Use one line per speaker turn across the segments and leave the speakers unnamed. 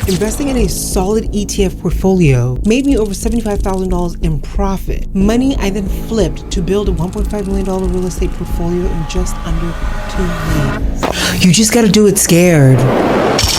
Investing in a solid ETF portfolio made me over $75,000 in profit. Money I then flipped to build a $1.5 million real estate portfolio in just under 2 years. You just gotta do it scared.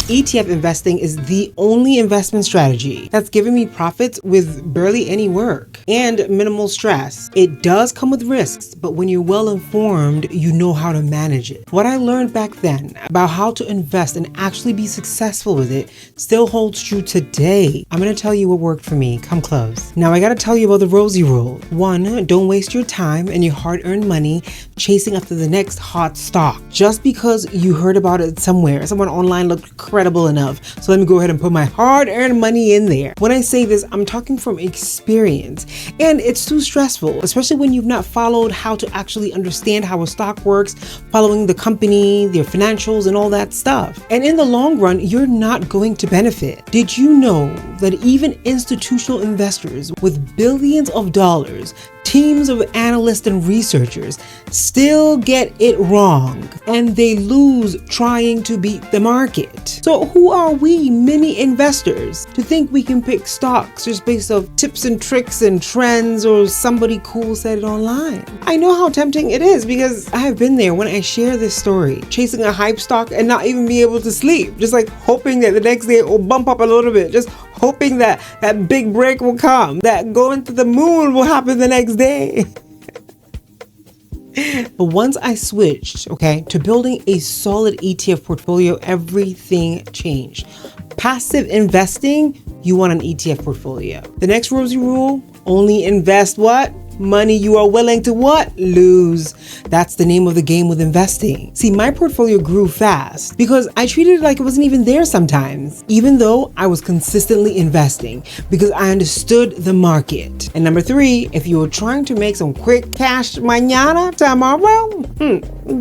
ETF investing is the only investment strategy that's given me profits with barely any work and minimal stress. It does come with risks, but when you're well informed, you know how to manage it. What I learned back then about how to invest and actually be successful with it still holds true today. I'm gonna tell you what worked for me. Come close. Now I gotta tell you about the Rosie Rule. 1, don't waste your time and your hard-earned money chasing after the next hot stock. Just because you heard about it somewhere, someone online looked credible enough, so let me go ahead and put my hard-earned money in there. When I say this, I'm talking from experience, and it's too stressful, especially when you've not followed how to actually understand how a stock works, following the company, their financials, and all that stuff. And in the long run, you're not going to benefit. Did you know that even institutional investors with billions of dollars, teams of analysts and researchers still get it wrong and they lose trying to beat the market? So who are we mini investors to think we can pick stocks just based off tips and tricks and trends or somebody cool said it online? I know how tempting it is because I have been there when I share this story, chasing a hype stock and not even be able to sleep, just like hoping that the next day it will bump up a little bit, just hoping that that big break will come, that going to the moon will happen the next day. But once I switched, to building a solid ETF portfolio, everything changed. Passive investing, you want an ETF portfolio. The next Rosie Rule, only invest what? Money you are willing to what? Lose. That's the name of the game with investing. See, my portfolio grew fast because I treated it like it wasn't even there sometimes, even though I was consistently investing because I understood the market. And number 3, if you were trying to make some quick cash mañana, tomorrow,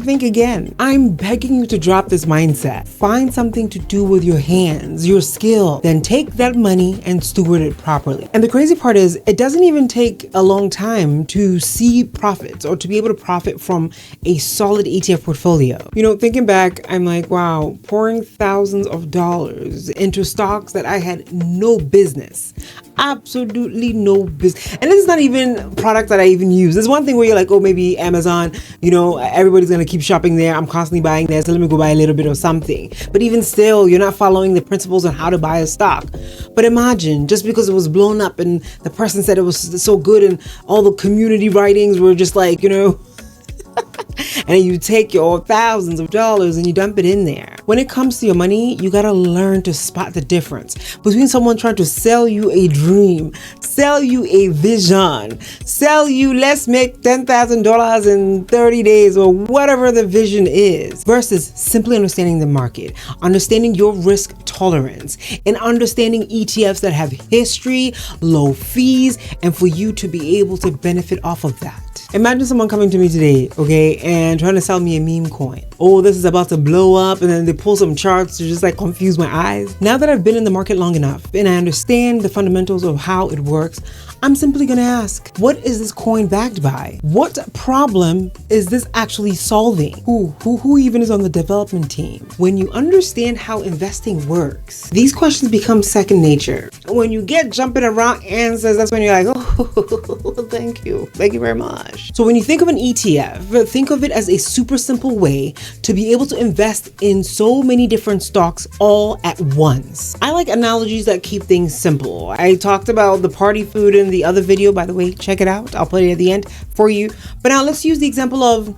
think again. I'm begging you to drop this mindset. Find something to do with your hands, your skill, then take that money and steward it properly. And the crazy part is, it doesn't even take a long time to see profits or to be able to profit from a solid ETF portfolio. Thinking back, I'm like, wow, pouring thousands of dollars into stocks that I had no business, absolutely no business. And this is not even product that I even use. There's one thing where you're like, oh, maybe Amazon, everybody's going to keep shopping there. I'm constantly buying there, so let me go buy a little bit of something. But even still, you're not following the principles on how to buy a stock. But imagine, just because it was blown up and the person said it was so good and all the community writings were just like, and you take your thousands of dollars and you dump it in there. When it comes to your money, you gotta learn to spot the difference between someone trying to sell you a dream, sell you a vision, sell you let's make $10,000 in 30 days or whatever the vision is, versus simply understanding the market, understanding your risk tolerance, and understanding ETFs that have history, low fees, and for you to be able to benefit off of that. Imagine someone coming to me today, and trying to sell me a meme coin. Oh, this is about to blow up, and then they pull some charts to just confuse my eyes. Now that I've been in the market long enough and I understand the fundamentals of how it works, I'm simply gonna ask, what is this coin backed by? What problem is this actually solving? Who even is on the development team? When you understand how investing works, these questions become second nature. When you get jumping around answers, that's when you're like, oh, thank you very much. So when you think of an ETF, think of it as a super simple way to be able to invest in so many different stocks all at once. I like analogies that keep things simple. I talked about the party food in the other video, by the way, check it out. I'll put it at the end for you. But now let's use the example of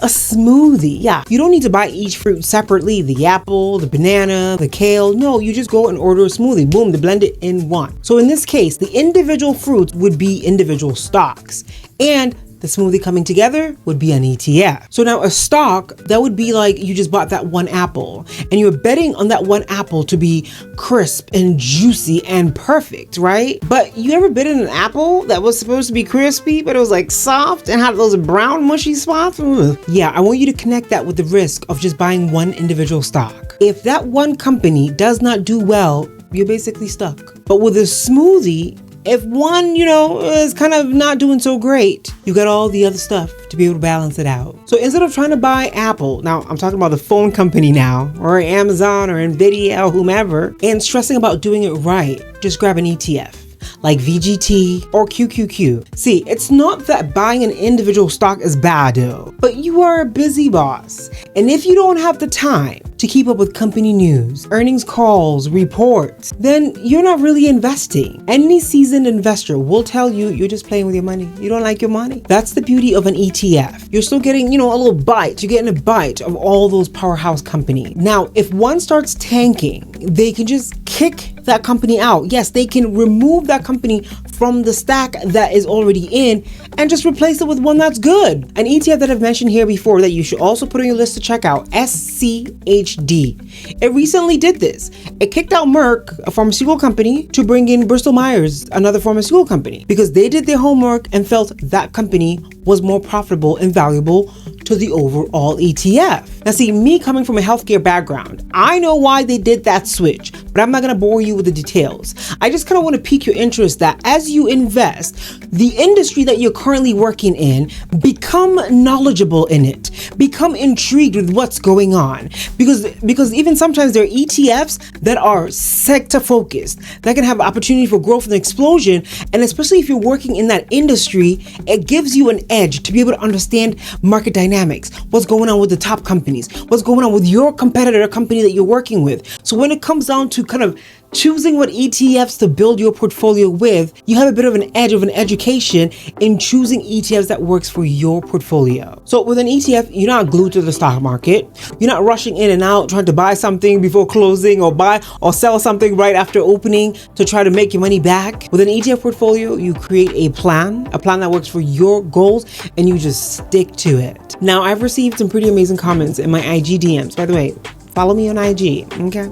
a smoothie. Yeah, you don't need to buy each fruit separately, the apple, the banana, the kale. No, you just go and order a smoothie. Boom, they blend it in one. So in this case, the individual fruits would be individual stocks, and the smoothie coming together would be an ETF. So now a stock, that would be like you just bought that one apple and you're betting on that one apple to be crisp and juicy and perfect, right? But you ever bit in an apple that was supposed to be crispy, but it was soft and had those brown mushy spots? Ugh. Yeah, I want you to connect that with the risk of just buying one individual stock. If that one company does not do well, you're basically stuck. But with a smoothie, if one, is kind of not doing so great, you got all the other stuff to be able to balance it out. So instead of trying to buy Apple, now I'm talking about the phone company now, or Amazon or Nvidia or whomever, and stressing about doing it right, just grab an ETF like VGT or QQQ. See, it's not that buying an individual stock is bad though, but you are a busy boss. And if you don't have the time to keep up with company news, earnings calls, reports, then you're not really investing. Any seasoned investor will tell you you're just playing with your money. You don't like your money. That's the beauty of an ETF. You're still getting, a little bite. You're getting a bite of all those powerhouse companies. Now, if one starts tanking, they can just kick that company out. Yes, they can remove that company from the stack that is already in and just replace it with one that's good. An ETF that I've mentioned here before that you should also put on your list to check out, SCHD. It recently did this. It kicked out Merck, a pharmaceutical company, to bring in Bristol Myers, another pharmaceutical company, because they did their homework and felt that company was more profitable and valuable to the overall ETF. Now see, me coming from a healthcare background, I know why they did that switch, but I'm not gonna bore you with the details. I just kind of want to pique your interest that as you invest, the industry that you're currently working in, become knowledgeable in it, become intrigued with what's going on. Because even sometimes there are ETFs that are sector focused, that can have opportunity for growth and explosion. And especially if you're working in that industry, it gives you an edge to be able to understand market dynamics, what's going on with the top companies, what's going on with your competitor company that you're working with. So when it comes down to kind of choosing what ETFs to build your portfolio with, you have a bit of an edge of an education in choosing ETFs that works for your portfolio. So with an ETF, you're not glued to the stock market. You're not rushing in and out trying to buy something before closing or buy or sell something right after opening to try to make your money back. With an ETF portfolio, you create a plan that works for your goals, and you just stick to it. Now, I've received some pretty amazing comments in my IG DMs. By the way, follow me on IG, okay?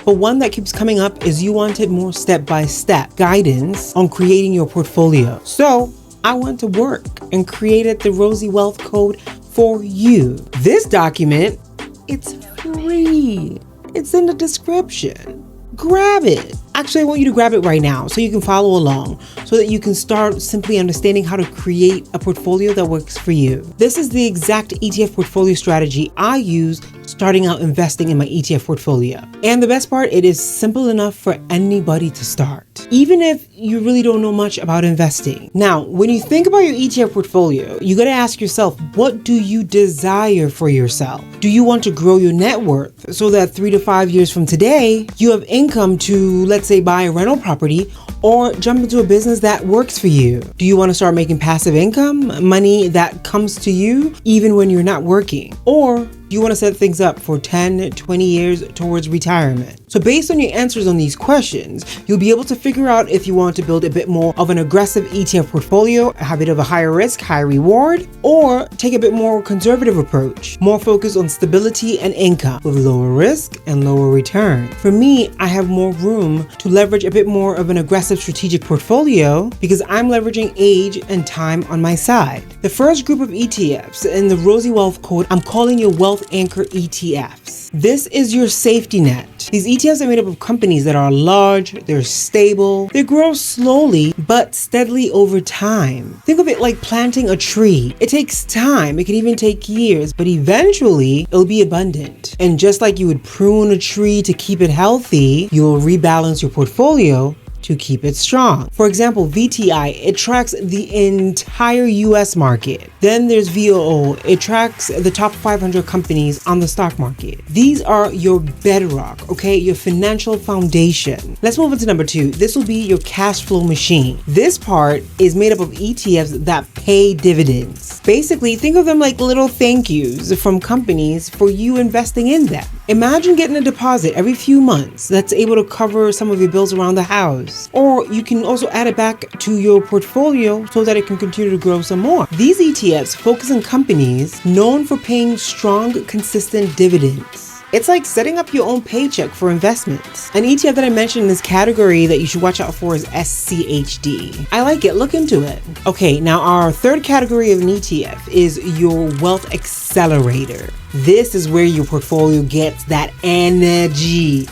But one that keeps coming up is you wanted more step-by-step guidance on creating your portfolio. So I went to work and created the Rosie Wealth Code for you. This document, it's free. It's in the description. Grab it. Actually, I want you to grab it right now so you can follow along, so that you can start simply understanding how to create a portfolio that works for you. This is the exact ETF portfolio strategy I use starting out investing in my ETF portfolio. And the best part, it is simple enough for anybody to start, even if you really don't know much about investing. Now, when you think about your ETF portfolio, you got to ask yourself, what do you desire for yourself? Do you want to grow your net worth so that 3 to 5 years from today, you have income to, let's say, buy a rental property or jump into a business that works for you? Do you want to start making passive income, money that comes to you even when you're not working? Or do you want to set things up for 10, 20 years towards retirement? So based on your answers on these questions, you'll be able to figure out if you want to build a bit more of an aggressive ETF portfolio, have a bit of a higher risk, high reward, or take a bit more conservative approach, more focused on stability and income with lower risk and lower return. For me, I have more room to leverage a bit more of an aggressive strategic portfolio because I'm leveraging age and time on my side. The first group of ETFs in the Rosie Wealth Code, I'm calling your Wealth Anchor ETFs. This is your safety net. These ETFs are made up of companies that are large, they're stable, they grow slowly but steadily over time. Think of it like planting a tree. It takes time, it can even take years, but eventually it'll be abundant. And just like you would prune a tree to keep it healthy, you'll rebalance your portfolio to keep it strong. For example, VTI, it tracks the entire US market. Then there's VOO, it tracks the top 500 companies on the stock market. These are your bedrock, okay? Your financial foundation. Let's move on to number 2. This will be your cash flow machine. This part is made up of ETFs that pay dividends. Basically, think of them like little thank yous from companies for you investing in them. Imagine getting a deposit every few months that's able to cover some of your bills around the house. Or you can also add it back to your portfolio so that it can continue to grow some more. These ETFs focus on companies known for paying strong, consistent dividends. It's like setting up your own paycheck for investments. An ETF that I mentioned in this category that you should watch out for is SCHD. I like it, look into it. Okay, now our third category of an ETF is your Wealth Accelerator. This is where your portfolio gets that energy.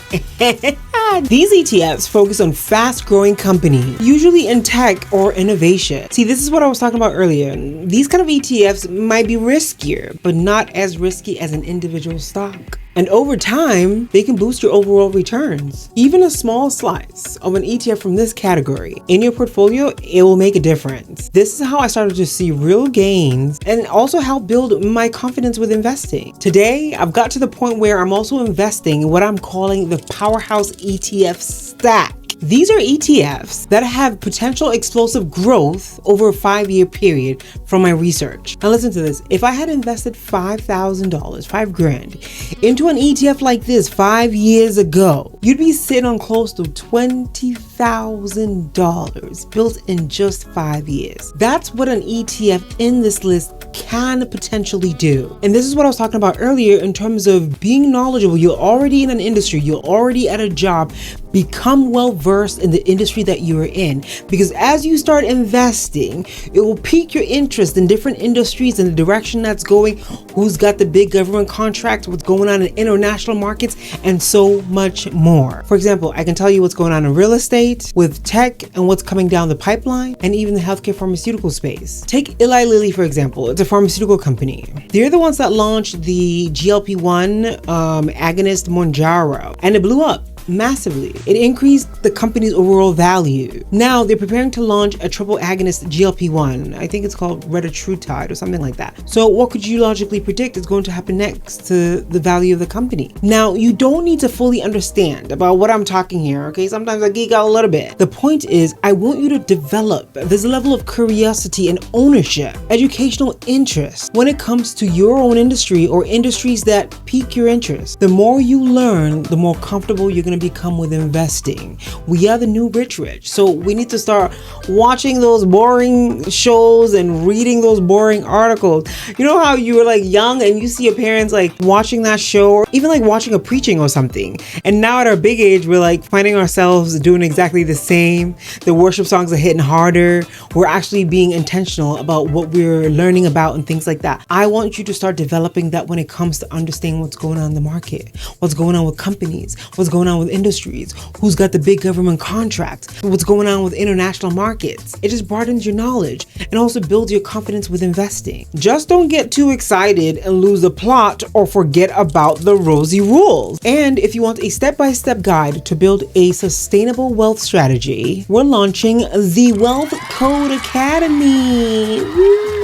These ETFs focus on fast-growing companies, usually in tech or innovation. See, this is what I was talking about earlier. These kind of ETFs might be riskier, but not as risky as an individual stock. And over time, they can boost your overall returns. Even a small slice of an ETF from this category in your portfolio, it will make a difference. This is how I started to see real gains and also help build my confidence with investing. Today, I've got to the point where I'm also investing in what I'm calling the Powerhouse ETF stack. These are ETFs that have potential explosive growth over a 5-year period from my research. Now listen to this. If I had invested $5,000, $5,000 into an ETF like this 5 years ago, you'd be sitting on close to $20,000 built in just 5 years. That's what an ETF in this list can potentially do. And this is what I was talking about earlier in terms of being knowledgeable. You're already in an industry, you're already at a job. Become well versed in the industry that you are in, because as you start investing, it will pique your interest in different industries and the direction that's going, who's got the big government contracts, what's going on in international markets, and so much more. For example, I can tell you what's going on in real estate, with tech, and what's coming down the pipeline, and even the healthcare pharmaceutical space. Take Eli Lilly, for example. It's a pharmaceutical company. They're the ones that launched the GLP-1 agonist Mounjaro, and it blew up massively. It increased the company's overall value. Now they're preparing to launch a triple agonist GLP-1. I think it's called retatrutide or something like that. So what could you logically predict is going to happen next to the value of the company? Now, you don't need to fully understand about what I'm talking here, okay? Sometimes I geek out a little bit. The point is, I want you to develop this level of curiosity and ownership, educational interest when it comes to your own industry or industries that pique your interest. The more you learn, the more comfortable you're going to become with investing. We are the new rich, so we need to start watching those boring shows and reading those boring articles. You know how you were like young and you see your parents like watching that show, or even like watching a preaching or something, and now at our big age we're like finding ourselves doing exactly the same. The worship songs are hitting harder. We're actually being intentional about what we're learning about and things like that. I want you to start developing that when it comes to understanding what's going on in the market, what's going on with companies, what's going on with industries, who's got the big government contracts, what's going on with international markets. It just broadens your knowledge and also builds your confidence with investing. Just don't get too excited and lose the plot or forget about the rosy rules. And if you want a step-by-step guide to build a sustainable wealth strategy, we're launching the Wealth Code Academy. Woo!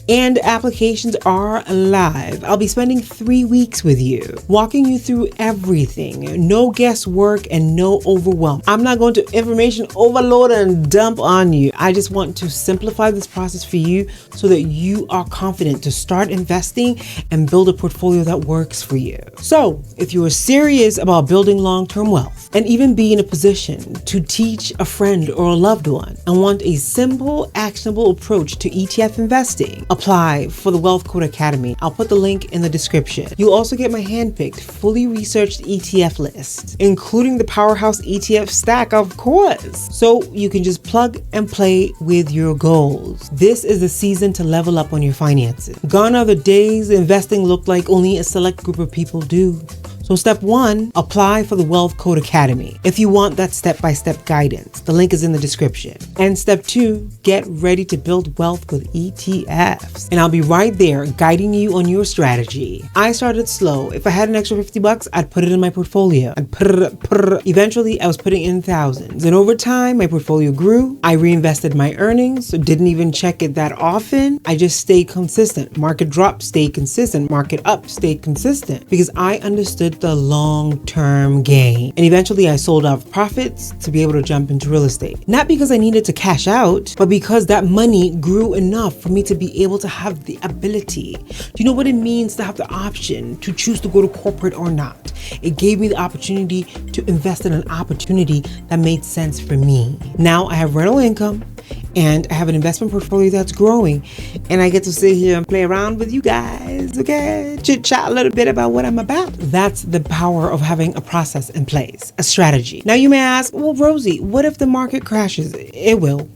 And applications are live. I'll be spending 3 weeks with you, walking you through everything. No guesswork and no overwhelm. I'm not going to information overload and dump on you. I just want to simplify this process for you so that you are confident to start investing and build a portfolio that works for you. So if you are serious about building long-term wealth and even be in a position to teach a friend or a loved one and want a simple, actionable approach to ETF investing, apply for the Wealth Code Academy. I'll put the link in the description. You'll also get my handpicked, fully researched ETF list, including the Powerhouse ETF stack, of course. So you can just plug and play with your goals. This is the season to level up on your finances. Gone are the days investing looked like only a select group of people do. So step 1, apply for the Wealth Code Academy if you want that step-by-step guidance. The link is in the description. And step 2, get ready to build wealth with ETFs. And I'll be right there guiding you on your strategy. I started slow. If I had an extra $50, I'd put it in my portfolio. Eventually, I was putting in thousands. And over time, my portfolio grew. I reinvested my earnings, so didn't even check it that often. I just stayed consistent. Market drop, stayed consistent. Market up, stayed consistent. Because I understood the long-term gain. And eventually I sold off profits to be able to jump into real estate. Not because I needed to cash out, but because that money grew enough for me to be able to have the ability. Do you know what it means to have the option to choose to go to corporate or not? It gave me the opportunity to invest in an opportunity that made sense for me. Now I have rental income and I have an investment portfolio that's growing, and I get to sit here and play around with you guys, okay? Chit chat a little bit about what I'm about. That's the power of having a process in place, a strategy. Now you may ask, well, Rosie, what if the market crashes? It will.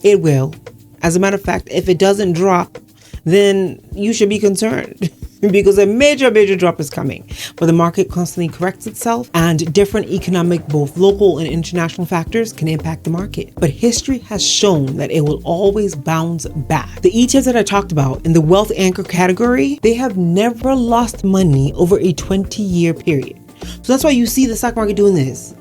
It will. As a matter of fact, if it doesn't drop, then you should be concerned. because a major drop is coming. But the market constantly corrects itself, and different economic, both local and international factors can impact the market. But history has shown that it will always bounce back. The ETFs that I talked about in the wealth anchor category, they have never lost money over a 20-year period. So that's why you see the stock market doing this,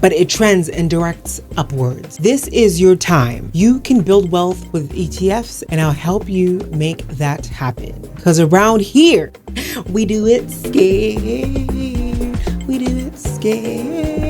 but it trends and directs upwards. This is your time. You can build wealth with ETFs, and I'll help you make that happen. Because around here, we do it scared. We do it scared.